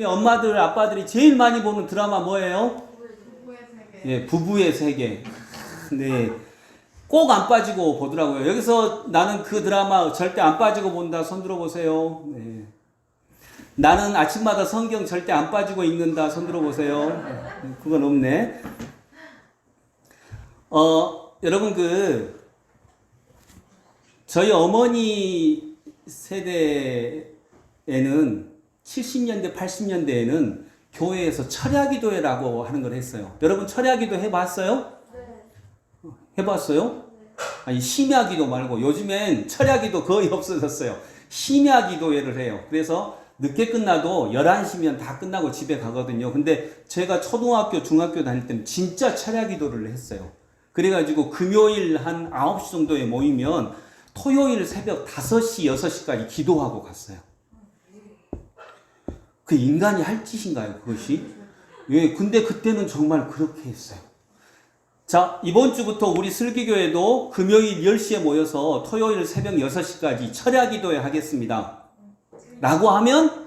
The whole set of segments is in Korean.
엄마들, 아빠들이 제일 많이 보는 드라마 뭐예요? 부부의 세계. 예, 부부의 세계. 네. 꼭 안 빠지고 보더라고요. 여기서 나는 그 드라마 절대 안 빠지고 본다. 손 들어보세요. 네. 나는 아침마다 성경 절대 안 빠지고 읽는다. 손 들어보세요. 그건 없네. 여러분 저희 어머니 세대에는 70년대, 80년대에는 교회에서 철야기도회라고 하는 걸 했어요. 여러분 철야기도 해봤어요? 네. 해봤어요? 아니 심야기도 말고 요즘엔 철야기도 거의 없어졌어요. 심야기도회를 해요. 그래서 늦게 끝나도 11시면 다 끝나고 집에 가거든요. 근데 제가 초등학교, 중학교 다닐 때는 진짜 철야기도를 했어요. 그래가지고 금요일 한 9시 정도에 모이면 토요일 새벽 5시, 6시까지 기도하고 갔어요. 그 인간이 할 짓인가요, 그것이? 예, 근데 그때는 정말 그렇게 했어요. 자, 이번 주부터 우리 슬기교회도 금요일 10시에 모여서 토요일 새벽 6시까지 철야기도회 하겠습니다. 라고 하면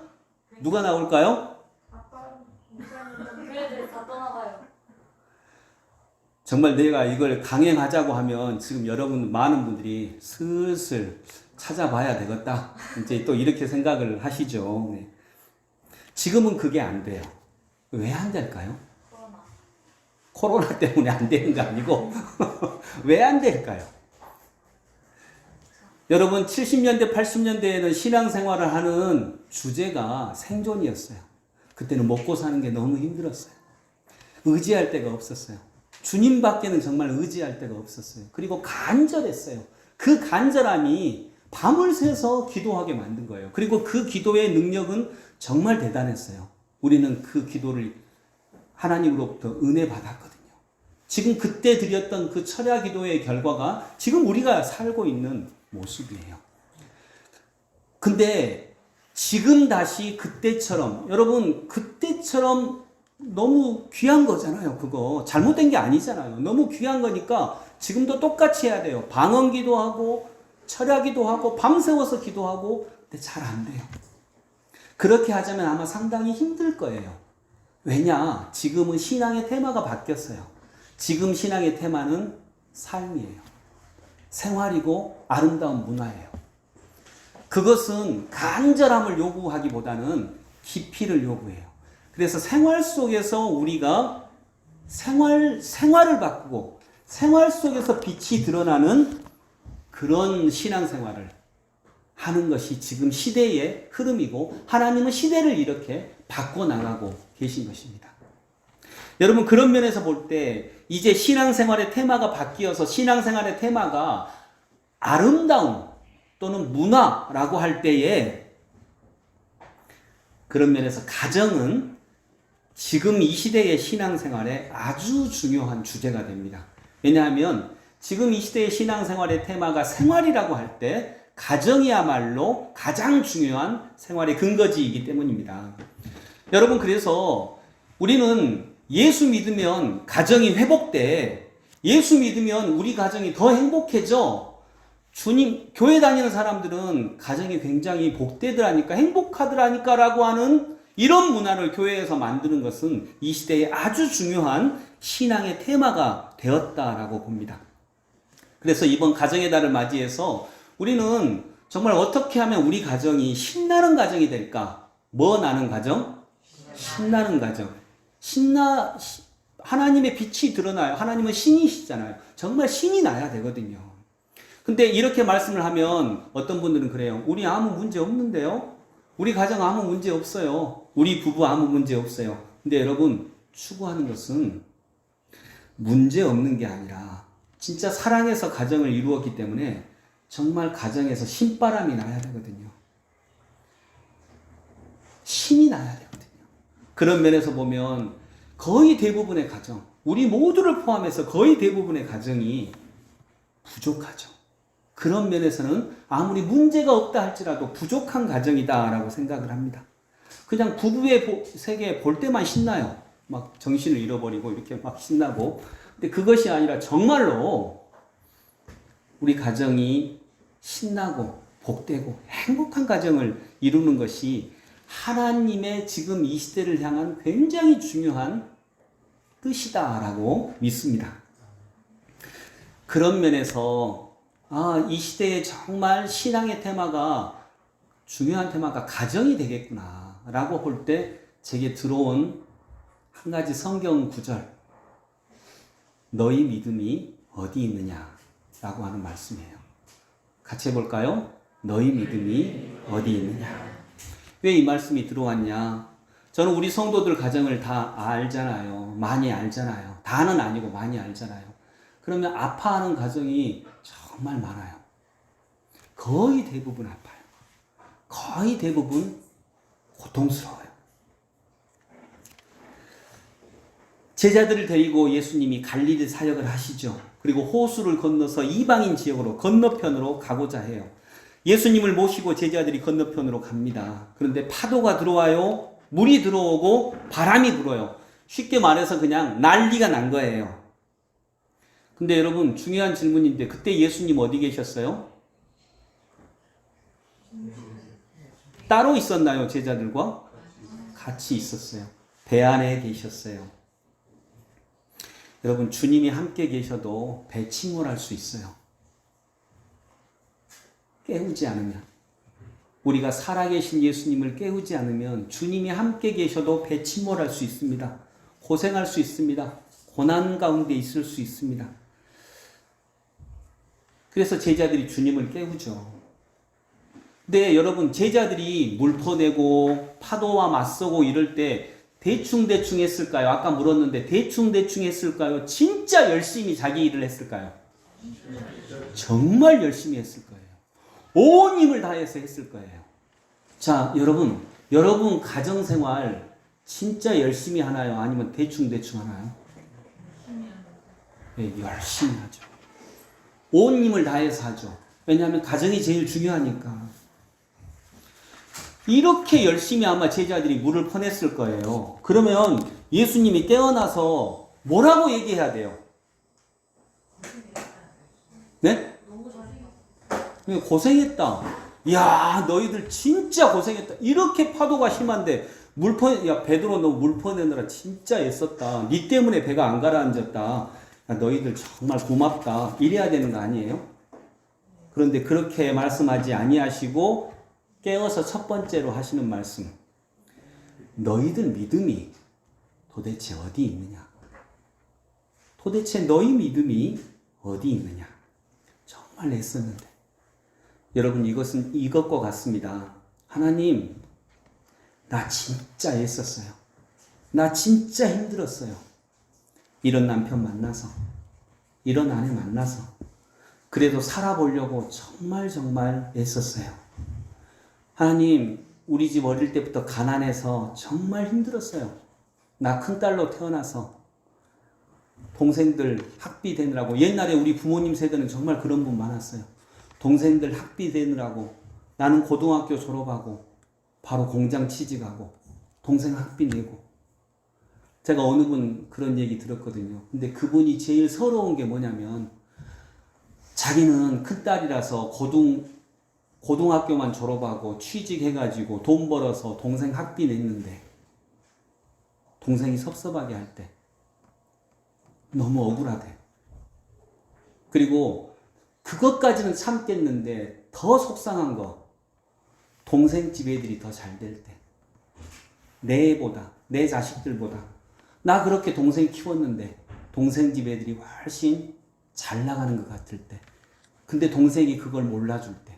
누가 나올까요? 아빠, 목사님. 그래도 다 떠나가요. 정말 내가 이걸 강행하자고 하면 지금 여러분 많은 분들이 슬슬 찾아봐야 되겠다. 이제 또 이렇게 생각을 하시죠. 네. 지금은 그게 안 돼요. 왜 안 될까요? 코로나 때문에 안 되는 거 아니고 왜 안 될까요? 여러분 70년대 80년대에는 신앙생활을 하는 주제가 생존이었어요. 그때는 먹고 사는 게 너무 힘들었어요. 의지할 데가 없었어요. 주님밖에는 정말 의지할 데가 없었어요. 그리고 간절했어요. 그 간절함이 밤을 새서 기도하게 만든 거예요. 그리고 그 기도의 능력은 정말 대단했어요. 우리는 그 기도를 하나님으로부터 은혜 받았거든요. 지금 그때 드렸던 그 철야 기도의 결과가 지금 우리가 살고 있는 모습이에요. 근데 지금 다시 그때처럼, 여러분 그때처럼 너무 귀한 거잖아요. 그거 잘못된 게 아니잖아요. 너무 귀한 거니까 지금도 똑같이 해야 돼요. 방언 기도하고 철야 기도하고 밤새워서 기도하고. 근데 잘 안 돼요. 그렇게 하자면 아마 상당히 힘들 거예요. 왜냐? 지금은 신앙의 테마가 바뀌었어요. 지금 신앙의 테마는 삶이에요. 생활이고 아름다운 문화예요. 그것은 간절함을 요구하기보다는 깊이를 요구해요. 그래서 생활 속에서 우리가 생활을 바꾸고 생활 속에서 빛이 드러나는 그런 신앙생활을 하는 것이 지금 시대의 흐름이고 하나님은 시대를 이렇게 바꿔나가고 계신 것입니다. 여러분 그런 면에서 볼 때 이제 신앙생활의 테마가 바뀌어서 신앙생활의 테마가 아름다움 또는 문화라고 할 때에 그런 면에서 가정은 지금 이 시대의 신앙생활에 아주 중요한 주제가 됩니다. 왜냐하면 지금 이 시대의 신앙생활의 테마가 생활이라고 할 때 가정이야말로 가장 중요한 생활의 근거지이기 때문입니다. 여러분 그래서 우리는 예수 믿으면 가정이 회복돼. 예수 믿으면 우리 가정이 더 행복해져. 주님 교회 다니는 사람들은 가정이 굉장히 복되더라니까 행복하더라니까 라고 하는 이런 문화를 교회에서 만드는 것은 이 시대에 아주 중요한 신앙의 테마가 되었다라고 봅니다. 그래서 이번 가정의 달을 맞이해서 우리는 정말 어떻게 하면 우리 가정이 신나는 가정이 될까? 뭐 나는 가정? 신나는 가정. 하나님의 빛이 드러나요. 하나님은 신이시잖아요. 정말 신이 나야 되거든요. 근데 이렇게 말씀을 하면 어떤 분들은 그래요. 우리 아무 문제 없는데요? 우리 가정 아무 문제 없어요. 우리 부부 아무 문제 없어요. 근데 여러분, 추구하는 것은 문제 없는 게 아니라 진짜 사랑해서 가정을 이루었기 때문에 정말 가정에서 신바람이 나야 되거든요. 신이 나야 되거든요. 그런 면에서 보면 거의 대부분의 가정, 우리 모두를 포함해서 거의 대부분의 가정이 부족하죠. 그런 면에서는 아무리 문제가 없다 할지라도 부족한 가정이다라고 생각을 합니다. 그냥 부부의 세계 볼 때만 신나요. 막 정신을 잃어버리고 이렇게 막 신나고. 근데 그것이 아니라 정말로 우리 가정이 신나고 복되고 행복한 가정을 이루는 것이 하나님의 지금 이 시대를 향한 굉장히 중요한 뜻이다라고 믿습니다. 그런 면에서 이 시대에 정말 신앙의 테마가 중요한 테마가 가정이 되겠구나 라고 볼 때 제게 들어온 한 가지 성경 구절, 너희 믿음이 어디 있느냐 라고 하는 말씀이에요. 같이 해볼까요? 너희 믿음이 어디 있느냐. 왜 이 말씀이 들어왔냐? 저는 우리 성도들 가정을 다 알잖아요. 많이 알잖아요. 다는 아니고 많이 알잖아요. 그러면 아파하는 가정이 정말 많아요. 거의 대부분 아파요. 거의 대부분 고통스러워요. 제자들을 데리고 예수님이 갈릴리 사역을 하시죠. 그리고 호수를 건너서 이방인 지역으로 건너편으로 가고자 해요. 예수님을 모시고 제자들이 건너편으로 갑니다. 그런데 파도가 들어와요. 물이 들어오고 바람이 불어요. 쉽게 말해서 그냥 난리가 난 거예요. 근데 여러분 중요한 질문인데 그때 예수님 어디 계셨어요? 따로 있었나요? 제자들과? 같이 있었어요. 배 안에 계셨어요. 여러분 주님이 함께 계셔도 배 침몰할 수 있어요. 깨우지 않으면, 우리가 살아계신 예수님을 깨우지 않으면 주님이 함께 계셔도 배 침몰할 수 있습니다. 고생할 수 있습니다. 고난 가운데 있을 수 있습니다. 그래서 제자들이 주님을 깨우죠. 근데 여러분 제자들이 물 퍼내고 파도와 맞서고 이럴 때 대충대충 했을까요? 아까 물었는데 대충대충 했을까요? 진짜 열심히 자기 일을 했을까요? 정말 열심히 했을 거예요. 온 힘을 다해서 했을 거예요. 자, 여러분 가정생활 진짜 열심히 하나요? 아니면 대충대충 하나요? 네, 열심히 하죠. 온 힘을 다해서 하죠. 왜냐하면 가정이 제일 중요하니까. 이렇게 열심히 아마 제자들이 물을 퍼냈을 거예요. 그러면 예수님이 깨어나서 뭐라고 얘기해야 돼요? 네? 고생했다. 야, 너희들 진짜 고생했다. 이렇게 파도가 심한데 야, 베드로 너 물 퍼내느라 진짜 애썼다. 니 때문에 배가 안 가라앉았다. 야, 너희들 정말 고맙다. 이래야 되는 거 아니에요? 그런데 그렇게 말씀하지 아니하시고 깨어서 첫 번째로 하시는 말씀. 너희들 믿음이 도대체 어디 있느냐? 도대체 너희 믿음이 어디 있느냐? 정말 애썼는데. 여러분 이것은 이것과 같습니다. 하나님, 나 진짜 애썼어요. 나 진짜 힘들었어요. 이런 남편 만나서, 이런 아내 만나서 그래도 살아보려고 정말 애썼어요. 하나님, 우리 집 어릴 때부터 가난해서 정말 힘들었어요. 나 큰딸로 태어나서 동생들 학비 되느라고, 옛날에 우리 부모님 세대는 정말 그런 분 많았어요. 동생들 학비 되느라고 나는 고등학교 졸업하고 바로 공장 취직하고 동생 학비 내고. 제가 어느 분 그런 얘기 들었거든요. 근데 그분이 제일 서러운 게 뭐냐면 자기는 큰딸이라서 고등학교만 졸업하고 취직해가지고 돈 벌어서 동생 학비 냈는데 동생이 섭섭하게 할 때 너무 억울하대. 그리고 그것까지는 참겠는데 더 속상한 거, 동생 집 애들이 더 잘 될 때, 내 애보다, 내 자식들보다 나 그렇게 동생 키웠는데 동생 집 애들이 훨씬 잘 나가는 것 같을 때, 근데 동생이 그걸 몰라줄 때.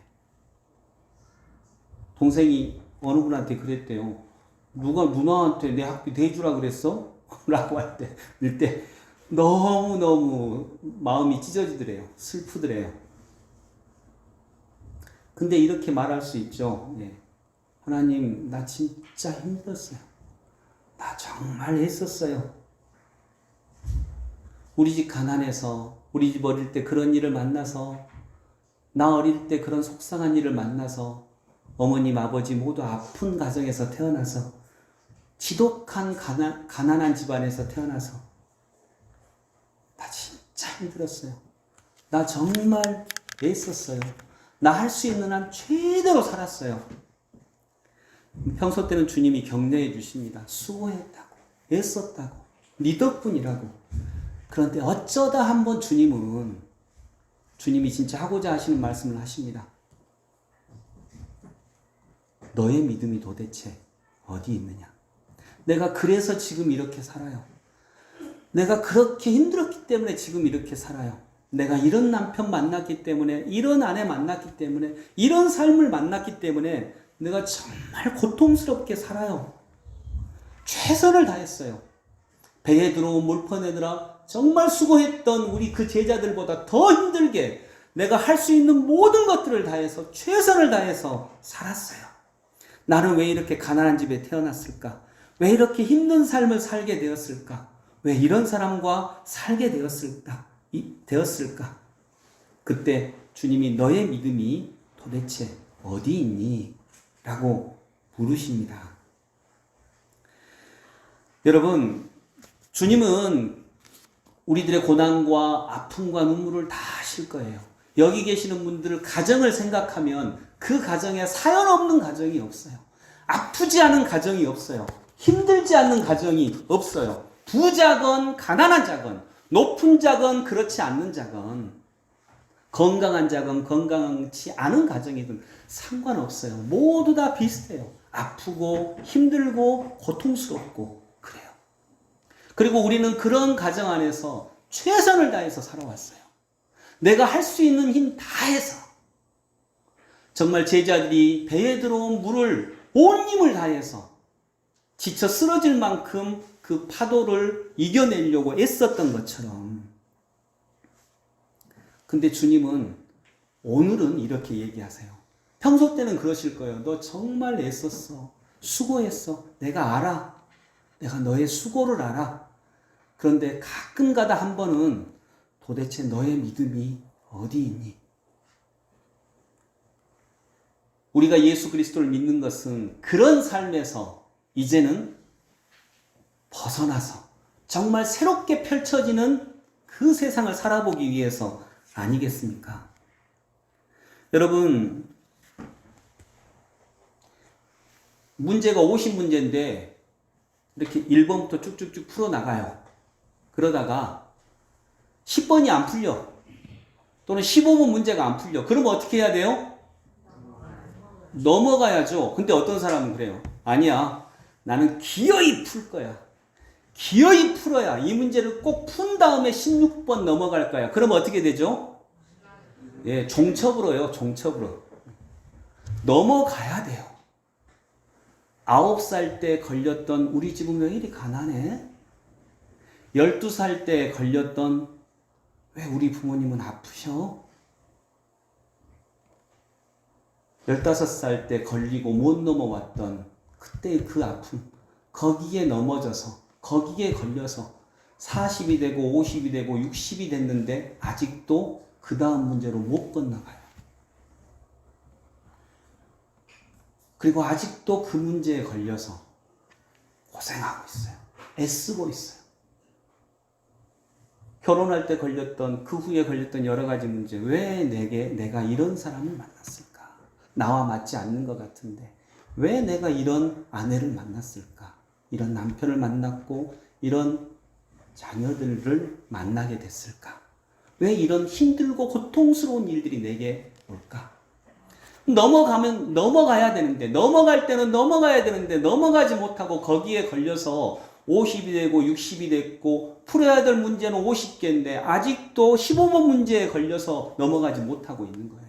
동생이 어느 분한테 그랬대요. 누가 누나한테 내 학비 대주라 그랬어? 라고 할 때, 이때 너무너무 마음이 찢어지더래요. 슬프더래요. 근데 이렇게 말할 수 있죠. 네. 하나님, 나 진짜 힘들었어요. 나 정말 애썼어요. 우리 집 가난해서, 우리 집 어릴 때 그런 일을 만나서, 나 어릴 때 그런 속상한 일을 만나서, 어머님, 아버지 모두 아픈 가정에서 태어나서, 지독한 가난한 집안에서 태어나서, 나 진짜 힘들었어요. 나 정말 애썼어요. 나 할 수 있는 한 최대로 살았어요. 평소 때는 주님이 격려해 주십니다. 수고했다고, 애썼다고, 네 덕분이라고. 그런데 어쩌다 한번 주님이 진짜 하고자 하시는 말씀을 하십니다. 너의 믿음이 도대체 어디 있느냐? 내가 그래서 지금 이렇게 살아요. 내가 그렇게 힘들었기 때문에 지금 이렇게 살아요. 내가 이런 남편 만났기 때문에, 이런 아내 만났기 때문에, 이런 삶을 만났기 때문에 내가 정말 고통스럽게 살아요. 최선을 다했어요. 배에 들어온 물 퍼내느라 정말 수고했던 우리 그 제자들보다 더 힘들게 내가 할 수 있는 모든 것들을 다해서 최선을 다해서 살았어요. 나는 왜 이렇게 가난한 집에 태어났을까? 왜 이렇게 힘든 삶을 살게 되었을까? 왜 이런 사람과 살게 되었을까? 그때 주님이 너의 믿음이 도대체 어디 있니? 라고 물으십니다. 여러분, 주님은 우리들의 고난과 아픔과 눈물을 다 아실 거예요. 여기 계시는 분들 가정을 생각하면 그 가정에 사연 없는 가정이 없어요. 아프지 않은 가정이 없어요. 힘들지 않는 가정이 없어요. 부자건 가난한 자건, 높은 자건 그렇지 않는 자건, 건강한 자건 건강치 않은 가정이든 상관없어요. 모두 다 비슷해요. 아프고 힘들고 고통스럽고 그래요. 그리고 우리는 그런 가정 안에서 최선을 다해서 살아왔어요. 내가 할 수 있는 힘 다해서. 정말 제자들이 배에 들어온 물을 온 힘을 다해서 지쳐 쓰러질 만큼 그 파도를 이겨내려고 애썼던 것처럼. 근데 주님은 오늘은 이렇게 얘기하세요. 평소 때는 그러실 거예요. 너 정말 애썼어. 수고했어. 내가 알아. 내가 너의 수고를 알아. 그런데 가끔 가다 한 번은 도대체 너의 믿음이 어디 있니? 우리가 예수 그리스도를 믿는 것은 그런 삶에서 이제는 벗어나서 정말 새롭게 펼쳐지는 그 세상을 살아보기 위해서 아니겠습니까? 여러분, 문제가 50문제인데 이렇게 1번부터 쭉쭉쭉 풀어나가요. 그러다가 10번이 안 풀려. 또는 15번 문제가 안 풀려. 그러면 어떻게 해야 돼요? 넘어가야죠. 근데 어떤 사람은 그래요. 아니야. 나는 기어이 풀 거야. 기어이 풀어야 이 문제를 꼭 푼 다음에 16번 넘어갈 거야. 그러면 어떻게 되죠? 예, 종첩으로요. 종첩으로. 넘어가야 돼요. 9살 때 걸렸던 우리 집은 왜 이리 가난해? 12살 때 걸렸던 왜 우리 부모님은 아프셔? 15살 때 걸리고 못 넘어왔던 그때의 그 아픔, 거기에 넘어져서, 거기에 걸려서 40이 되고 50이 되고 60이 됐는데 아직도 그 다음 문제로 못 건너가요. 그리고 아직도 그 문제에 걸려서 고생하고 있어요. 애쓰고 있어요. 결혼할 때 걸렸던, 그 후에 걸렸던 여러 가지 문제. 왜 내가 이런 사람을 만났을까? 나와 맞지 않는 것 같은데. 왜 내가 이런 아내를 만났을까? 이런 남편을 만났고, 이런 자녀들을 만나게 됐을까? 왜 이런 힘들고 고통스러운 일들이 내게 올까? 넘어가야 되는데, 넘어갈 때는 넘어가야 되는데, 넘어가지 못하고 거기에 걸려서 50이 되고 60이 됐고 풀어야 될 문제는 50개인데 아직도 15번 문제에 걸려서 넘어가지 못하고 있는 거예요.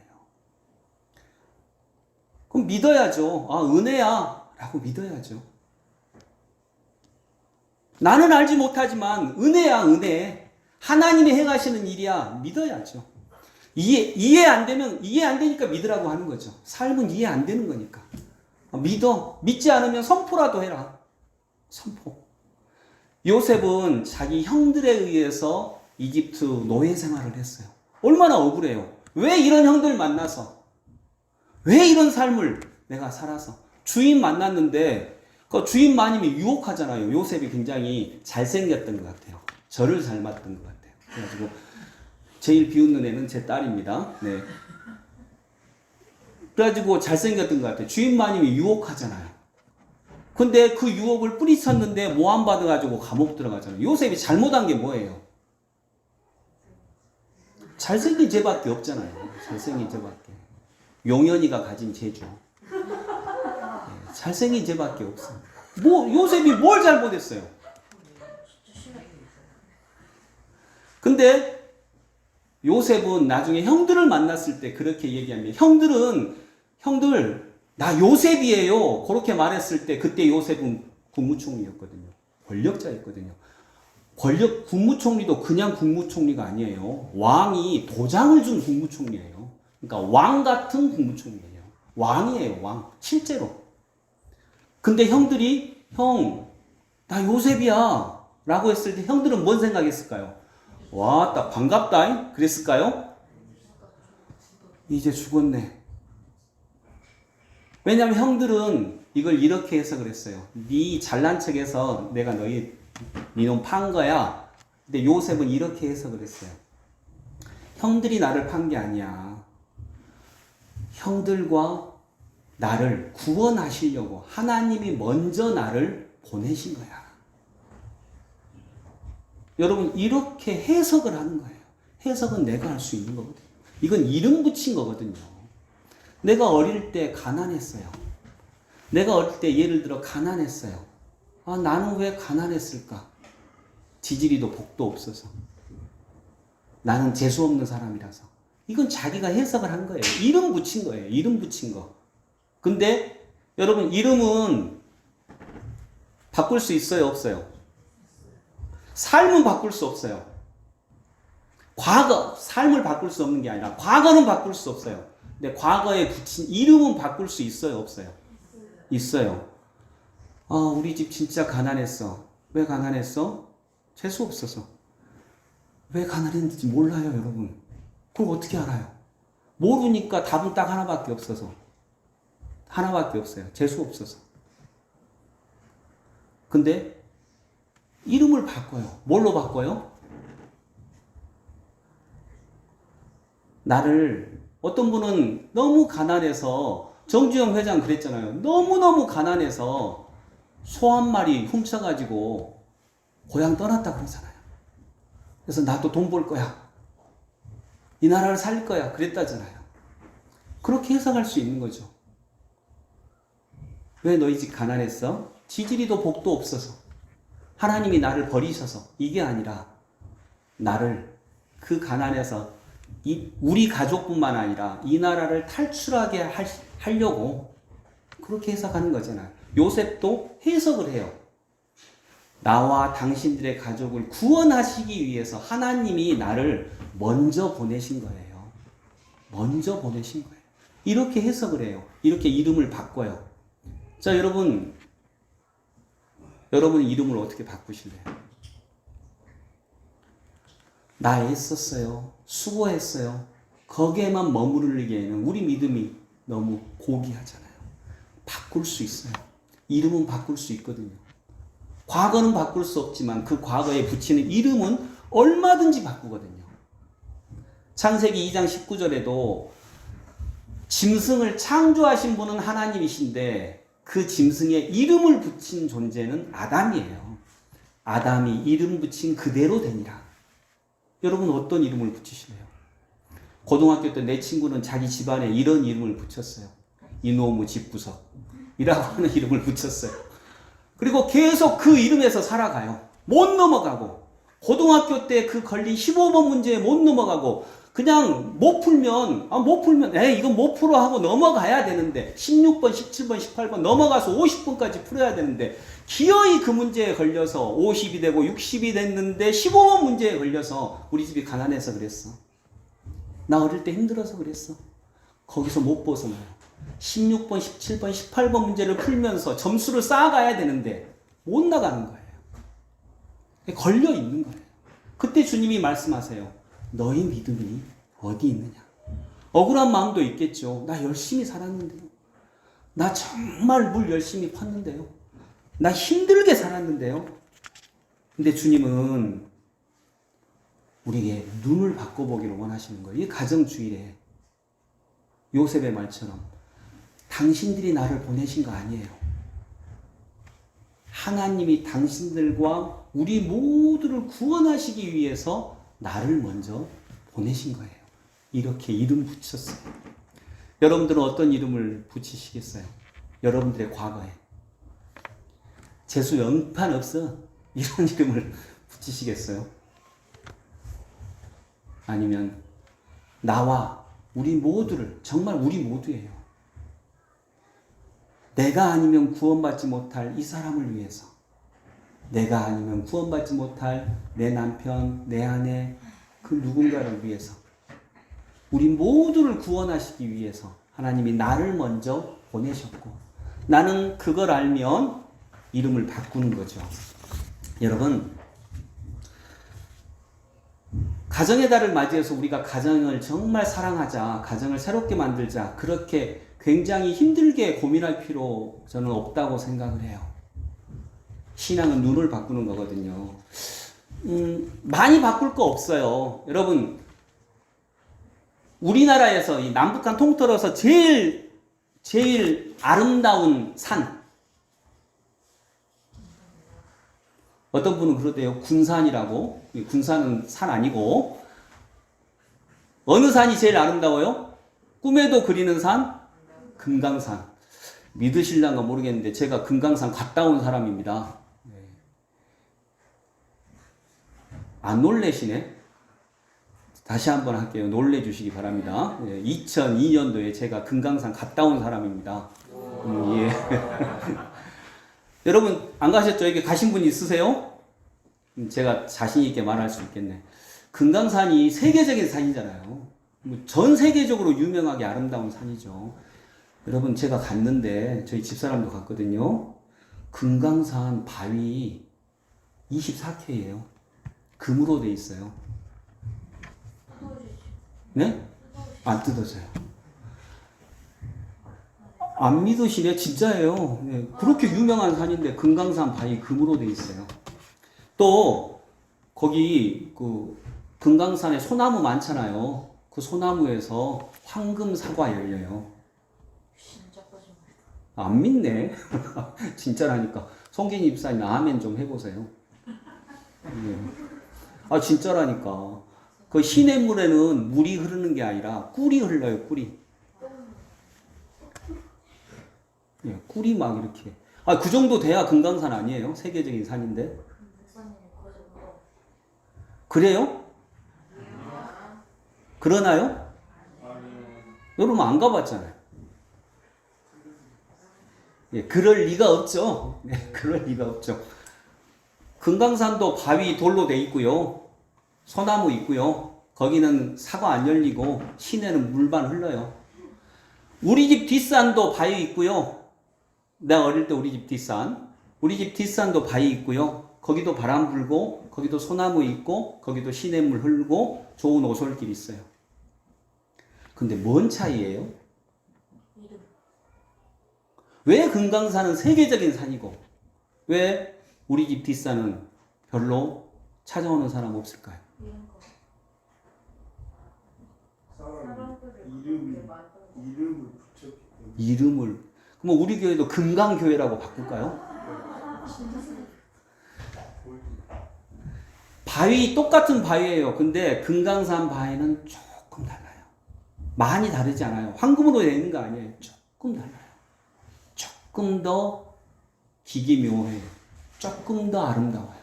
그럼 믿어야죠. 아, 은혜야 라고 믿어야죠. 나는 알지 못하지만 은혜야, 은혜. 하나님이 행하시는 일이야. 믿어야죠. 이해 안 되니까 믿으라고 하는 거죠. 삶은 이해 안 되는 거니까. 믿어. 믿지 않으면 선포라도 해라. 선포. 요셉은 자기 형들에 의해서 이집트 노예 생활을 했어요. 얼마나 억울해요. 왜 이런 형들 만나서, 왜 이런 삶을 내가 살아서. 주인 만났는데 그 주인 마님이 유혹하잖아요. 요셉이 굉장히 잘생겼던 것 같아요. 저를 닮았던 것 같아요. 그래가지고 제일 비웃는 애는 제 딸입니다. 네. 그래가지고 잘생겼던 것 같아요. 주인 마님이 유혹하잖아요. 근데 그 유혹을 뿌리쳤는데 모함 받아가지고 감옥 들어가잖아요. 요셉이 잘못한 게 뭐예요? 잘생긴 죄밖에 없잖아요. 잘생긴 죄밖에. 용현이가 가진 죄죠. 네, 잘생긴 죄밖에 없어. 뭐 요셉이 뭘 잘못했어요? 근데 요셉은 나중에 형들을 만났을 때 그렇게 얘기합니다. 형들 나 요셉이에요. 그렇게 말했을 때 그때 요셉은 국무총리였거든요. 권력자였거든요. 국무총리도 그냥 국무총리가 아니에요. 왕이 도장을 준 국무총리예요. 그러니까 왕 같은 국무총리예요. 왕이에요, 왕. 실제로. 근데 형들이 나 요셉이야 라고 했을 때 형들은 뭔 생각했을까요? 와, 딱 반갑다 그랬을까요? 이제 죽었네. 왜냐하면 형들은 이걸 이렇게 해석을 했어요. 네 잘난 척해서 내가 니놈 판 거야. 근데 요셉은 이렇게 해석을 했어요. 형들이 나를 판 게 아니야. 형들과 나를 구원하시려고 하나님이 먼저 나를 보내신 거야. 여러분 이렇게 해석을 하는 거예요. 해석은 내가 할 수 있는 거거든요. 이건 이름 붙인 거거든요. 내가 어릴 때 가난했어요. 내가 어릴 때 예를 들어 가난했어요. 아, 나는 왜 가난했을까? 지지리도 복도 없어서. 나는 재수 없는 사람이라서. 이건 자기가 해석을 한 거예요. 이름 붙인 거예요. 이름 붙인 거. 근데 여러분 이름은 바꿀 수 있어요? 없어요? 삶은 바꿀 수 없어요. 삶을 바꿀 수 없는 게 아니라 과거는 바꿀 수 없어요. 근데 과거에 붙인 이름은 바꿀 수 있어요? 없어요? 있어요. 우리 집 진짜 가난했어. 왜 가난했어? 재수 없어서. 왜 가난했는지 몰라요, 여러분. 그걸 어떻게 알아요? 모르니까 답은 딱 하나밖에 없어서. 하나밖에 없어요. 재수 없어서. 근데 이름을 바꿔요. 뭘로 바꿔요? 어떤 분은 너무 가난해서, 정주영 회장 그랬잖아요. 너무너무 가난해서 소 한 마리 훔쳐가지고 고향 떠났다 그러잖아요. 그래서 나도 돈 벌 거야. 이 나라를 살릴 거야. 그랬다잖아요. 그렇게 해석할 수 있는 거죠. 왜 너희 집 가난했어? 지지리도 복도 없어서. 하나님이 나를 버리셔서. 이게 아니라 나를 그 가난에서 우리 가족뿐만 아니라 이 나라를 탈출하게 하려고 그렇게 해석하는 거잖아요. 요셉도 해석을 해요. 나와 당신들의 가족을 구원하시기 위해서 하나님이 나를 먼저 보내신 거예요. 먼저 보내신 거예요. 이렇게 해석을 해요. 이렇게 이름을 바꿔요. 자, 여러분 이름을 어떻게 바꾸실래요? 나 애썼어요. 수고했어요. 거기에만 머무르기에는 우리 믿음이 너무 고귀하잖아요. 바꿀 수 있어요. 이름은 바꿀 수 있거든요. 과거는 바꿀 수 없지만 그 과거에 붙이는 이름은 얼마든지 바꾸거든요. 창세기 2장 19절에도 짐승을 창조하신 분은 하나님이신데 그 짐승에 이름을 붙인 존재는 아담이에요. 아담이 이름 붙인 그대로 되니라. 여러분 어떤 이름을 붙이실래요? 고등학교 때 내 친구는 자기 집안에 이런 이름을 붙였어요. 이놈의 집구석이라고 하는 이름을 붙였어요. 그리고 계속 그 이름에서 살아가요. 못 넘어가고 고등학교 때 그 걸린 15번 문제에 못 넘어가고 그냥 못 풀면 이건 못 풀어 하고 넘어가야 되는데 16번, 17번, 18번 넘어가서 50번까지 풀어야 되는데 기어이 그 문제에 걸려서 50이 되고 60이 됐는데 15번 문제에 걸려서 우리 집이 가난해서 그랬어. 나 어릴 때 힘들어서 그랬어. 거기서 못 벗어나요. 16번, 17번, 18번 문제를 풀면서 점수를 쌓아가야 되는데 못 나가는 거예요. 걸려 있는 거예요. 그때 주님이 말씀하세요. 너희 믿음이 어디 있느냐? 억울한 마음도 있겠죠. 나 열심히 살았는데요. 나 정말 물 열심히 팠는데요. 나 힘들게 살았는데요. 근데 주님은 우리에게 눈을 바꿔보기를 원하시는 거예요. 이 가정주일에 요셉의 말처럼 당신들이 나를 보내신 거 아니에요. 하나님이 당신들과 우리 모두를 구원하시기 위해서 나를 먼저 보내신 거예요. 이렇게 이름 붙였어요. 여러분들은 어떤 이름을 붙이시겠어요? 여러분들의 과거에. 재수 영판 없어. 이런 이름을 붙이시겠어요? 아니면 나와 우리 모두를, 정말 우리 모두예요. 내가 아니면 구원받지 못할 이 사람을 위해서, 내가 아니면 구원받지 못할 내 남편, 내 아내, 그 누군가를 위해서, 우리 모두를 구원하시기 위해서 하나님이 나를 먼저 보내셨고, 나는 그걸 알면 이름을 바꾸는 거죠. 여러분, 가정의 달을 맞이해서 우리가 가정을 정말 사랑하자, 가정을 새롭게 만들자, 그렇게 굉장히 힘들게 고민할 필요 저는 없다고 생각을 해요. 신앙은 눈을 바꾸는 거거든요. 많이 바꿀 거 없어요. 여러분, 우리나라에서 이 남북한 통틀어서 제일 아름다운 산. 어떤 분은 그러대요. 군산이라고. 군산은 산 아니고. 어느 산이 제일 아름다워요? 꿈에도 그리는 산? 금강산. 믿으실란가 모르겠는데 제가 금강산 갔다 온 사람입니다. 안 놀래시네? 다시 한번 할게요. 놀래주시기 바랍니다. 2002년도에 제가 금강산 갔다 온 사람입니다. 예. 여러분 안 가셨죠? 여기 가신 분 있으세요? 제가 자신 있게 말할 수 있겠네. 금강산이 세계적인 산이잖아요. 전 세계적으로 유명하게 아름다운 산이죠. 여러분 제가 갔는데 저희 집사람도 갔거든요. 금강산 바위 24K예요. 금으로 돼 있어요. 네? 안 뜯어져요. 안 믿으시네? 진짜예요. 네, 그렇게 유명한 산인데 금강산 바위 금으로 돼 있어요. 또 거기 그 금강산에 소나무 많잖아요. 그 소나무에서 황금 사과 열려요. 진짜 거짓말. 안 믿네. 진짜라니까. 송진이 입사님 아멘 좀 해보세요. 네. 아 진짜라니까. 그 시냇물에는 물이 흐르는 게 아니라 꿀이 흘러요. 꿀이. 예, 꿀이 막 이렇게. 아, 그 정도 돼야 금강산 아니에요? 세계적인 산인데. 그래요? 그러나요? 여러분 안 가봤잖아요. 예, 그럴 리가 없죠. 네, 그럴 리가 없죠. 금강산도 바위 돌로 돼 있고요. 소나무 있고요. 거기는 사과 안 열리고 시내는 물만 흘러요. 우리 집 뒷산도 바위 있고요. 내가 어릴 때 우리 집 뒷산도 바위 있고요. 거기도 바람 불고 거기도 소나무 있고 거기도 시냇물 흐르고 좋은 오솔길 있어요. 근데 뭔 차이예요? 왜 금강산은 세계적인 산이고 왜 우리 집 뒷산은 별로 찾아오는 사람 없을까요? 이름을 붙였기 때문에. 이름을. 그럼 우리 교회도 금강교회라고 바꿀까요? 바위 똑같은 바위예요. 근데 금강산 바위는 조금 달라요. 많이 다르지 않아요. 황금으로 되는 거 아니에요. 조금 달라요. 조금 더 기기묘해요. 조금 더 아름다워요.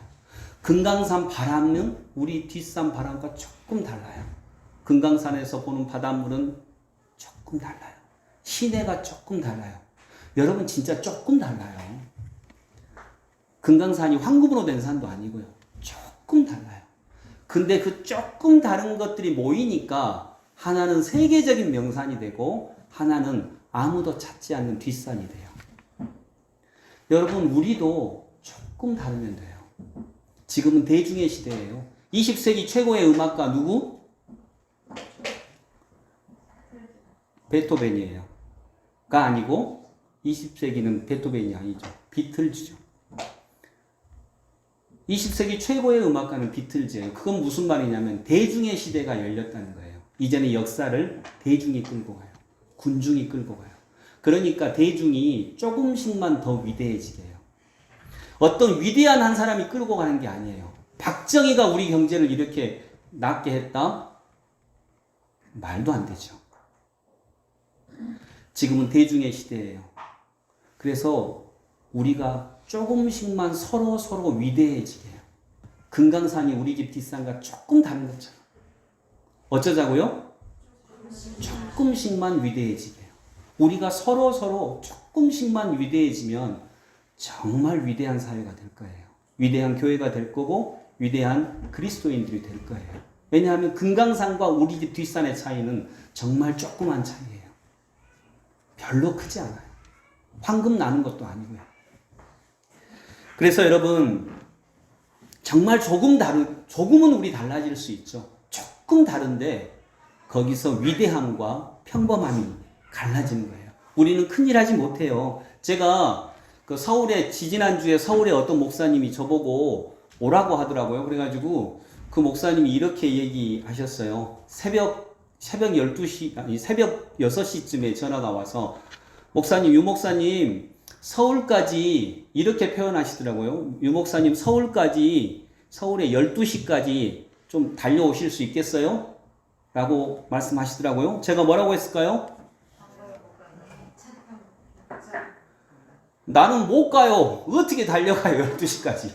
금강산 바람은 우리 뒷산 바람과 조금 달라요. 금강산에서 보는 바닷물은 조금 달라요. 시내가 조금 달라요. 여러분 진짜 조금 달라요. 금강산이 황금으로 된 산도 아니고요. 조금 달라요. 근데 그 조금 다른 것들이 모이니까 하나는 세계적인 명산이 되고 하나는 아무도 찾지 않는 뒷산이 돼요. 여러분 우리도 조금 다르면 돼요. 지금은 대중의 시대예요. 20세기 최고의 음악가 누구? 베토벤이에요. 가 아니고 20세기는 베토벤이 아니죠. 비틀즈죠. 20세기 최고의 음악가는 비틀즈예요. 그건 무슨 말이냐면 대중의 시대가 열렸다는 거예요. 이제는 역사를 대중이 끌고 가요. 군중이 끌고 가요. 그러니까 대중이 조금씩만 더 위대해지게 해요. 어떤 위대한 한 사람이 끌고 가는 게 아니에요. 박정희가 우리 경제를 이렇게 낮게 했다? 말도 안 되죠. 지금은 대중의 시대예요. 그래서 우리가 조금씩만 서로 위대해지게 해요. 금강산이 우리 집 뒷산과 조금 다른 것처럼. 어쩌자고요? 조금씩만 위대해지게 해요. 우리가 서로 조금씩만 위대해지면 정말 위대한 사회가 될 거예요. 위대한 교회가 될 거고 위대한 그리스도인들이 될 거예요. 왜냐하면 금강산과 우리 집 뒷산의 차이는 정말 조그만 차이예요. 별로 크지 않아요. 황금 나는 것도 아니고요. 그래서 여러분 정말 조금은 우리 달라질 수 있죠. 조금 다른데 거기서 위대함과 평범함이 갈라지는 거예요. 우리는 큰일 하지 못해요. 제가 그 지지난주에 서울에 어떤 목사님이 저보고 오라고 하더라고요. 그래가지고 그 목사님이 이렇게 얘기하셨어요. 새벽 12시, 아니 새벽 6시쯤에 전화가 와서 목사님, 유 목사님 서울까지 이렇게 표현하시더라고요. 유 목사님 서울에 12시까지 좀 달려오실 수 있겠어요? 라고 말씀하시더라고요. 제가 뭐라고 했을까요? 나는 못 가요. 어떻게 달려가요? 12시까지.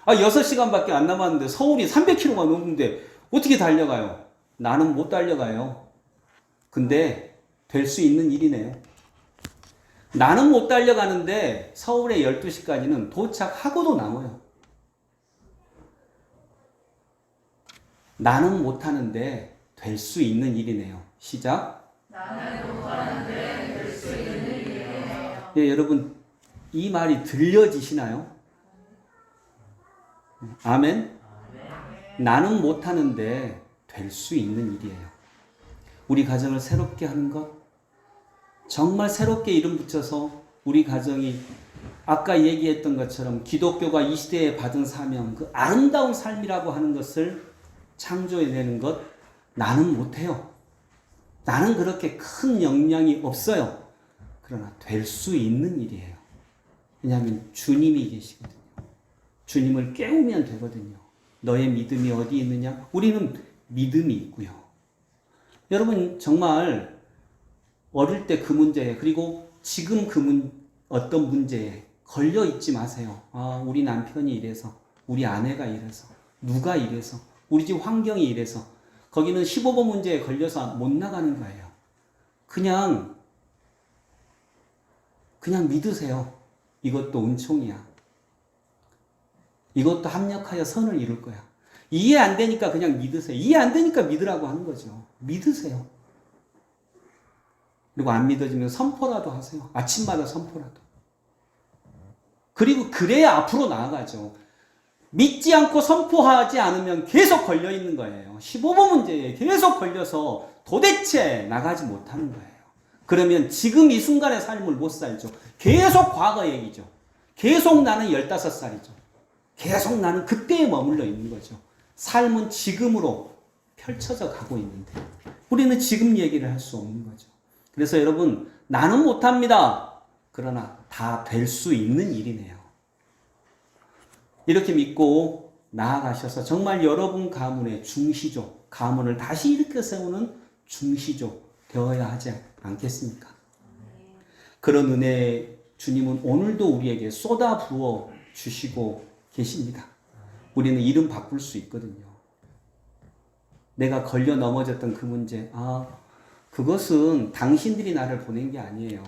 6시간밖에 안 남았는데 서울이 300km가 넘는데 어떻게 달려가요? 나는 못 달려가요. 근데 될 수 있는 일이네요. 나는 못 달려가는데 서울에 12시까지는 도착하고도 남아요. 나는 못하는데 될 수 있는 일이네요. 시작. 나는 못하는데 될 수 있는 일이네요. 예, 여러분 이 말이 들려지시나요? 아멘? 나는 못하는데 될 수 있는 일이에요. 우리 가정을 새롭게 하는 것, 정말 새롭게 이름 붙여서 우리 가정이 아까 얘기했던 것처럼 기독교가 이 시대에 받은 사명, 그 아름다운 삶이라고 하는 것을 창조해내는 것, 나는 못해요. 나는 그렇게 큰 역량이 없어요. 그러나 될 수 있는 일이에요. 왜냐하면 주님이 계시거든요. 주님을 깨우면 되거든요. 너의 믿음이 어디 있느냐? 우리는 믿음이 있고요. 여러분 정말 어릴 때 그 문제에 그리고 지금 어떤 문제에 걸려 있지 마세요. 우리 남편이 이래서, 우리 아내가 이래서, 누가 이래서, 우리 집 환경이 이래서 거기는 15번 문제에 걸려서 못 나가는 거예요. 그냥 믿으세요. 이것도 은총이야. 이것도 합력하여 선을 이룰 거야. 이해 안 되니까 그냥 믿으세요. 이해 안 되니까 믿으라고 하는 거죠. 믿으세요. 그리고 안 믿어지면 선포라도 하세요. 아침마다 선포라도. 그리고 그래야 앞으로 나아가죠. 믿지 않고 선포하지 않으면 계속 걸려 있는 거예요. 15번 문제에 계속 걸려서 도대체 나가지 못하는 거예요. 그러면 지금 이 순간의 삶을 못 살죠. 계속 과거 얘기죠. 계속 나는 15살이죠. 계속 나는 그때에 머물러 있는 거죠. 삶은 지금으로 펼쳐져 가고 있는데 우리는 지금 얘기를 할 수 없는 거죠. 그래서 여러분 나는 못합니다. 그러나 다 될 수 있는 일이네요. 이렇게 믿고 나아가셔서 정말 여러분 가문의 중시조, 가문을 다시 일으켜 세우는 중시조 되어야 하지 않겠습니까? 그런 은혜 주님은 오늘도 우리에게 쏟아 부어 주시고 계십니다. 우리는 이름 바꿀 수 있거든요. 내가 걸려 넘어졌던 그 문제, 그것은 당신들이 나를 보낸 게 아니에요.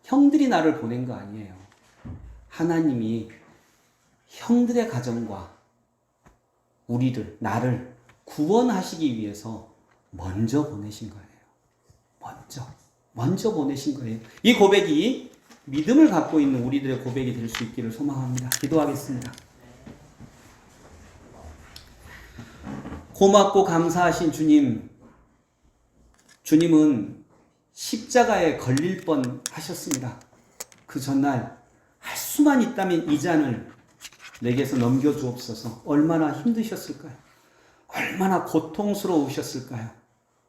형들이 나를 보낸 거 아니에요. 하나님이 형들의 가정과 나를 구원하시기 위해서 먼저 보내신 거예요. 먼저 보내신 거예요. 이 고백이 믿음을 갖고 있는 우리들의 고백이 될 수 있기를 소망합니다. 기도하겠습니다. 고맙고 감사하신 주님은 십자가에 걸릴 뻔 하셨습니다. 그 전날 할 수만 있다면 이 잔을 내게서 넘겨주옵소서. 얼마나 힘드셨을까요? 얼마나 고통스러우셨을까요?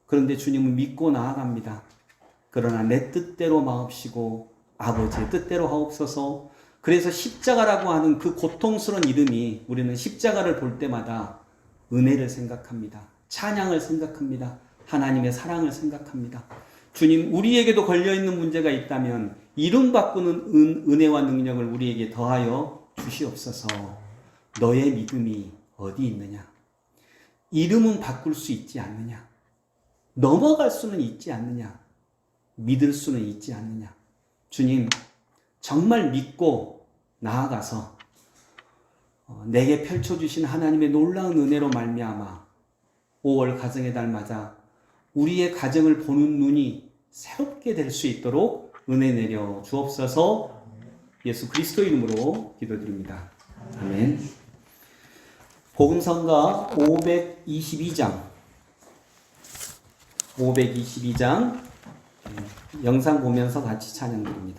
그런데 주님은 믿고 나아갑니다. 그러나 내 뜻대로 마옵시고 아버지의 뜻대로 하옵소서. 그래서 십자가라고 하는 그 고통스러운 이름이 우리는 십자가를 볼 때마다 은혜를 생각합니다. 찬양을 생각합니다. 하나님의 사랑을 생각합니다. 주님, 우리에게도 걸려있는 문제가 있다면 이름 바꾸는 은혜와 능력을 우리에게 더하여 주시옵소서. 너의 믿음이 어디 있느냐? 이름은 바꿀 수 있지 않느냐? 넘어갈 수는 있지 않느냐? 믿을 수는 있지 않느냐? 주님, 정말 믿고 나아가서 내게 펼쳐주신 하나님의 놀라운 은혜로 말미암아 5월 가정의 달 맞아 우리의 가정을 보는 눈이 새롭게 될 수 있도록 은혜 내려 주옵소서. 예수 그리스도 이름으로 기도드립니다. 아멘. 복음성가 522장 영상 보면서 같이 찬양 드립니다.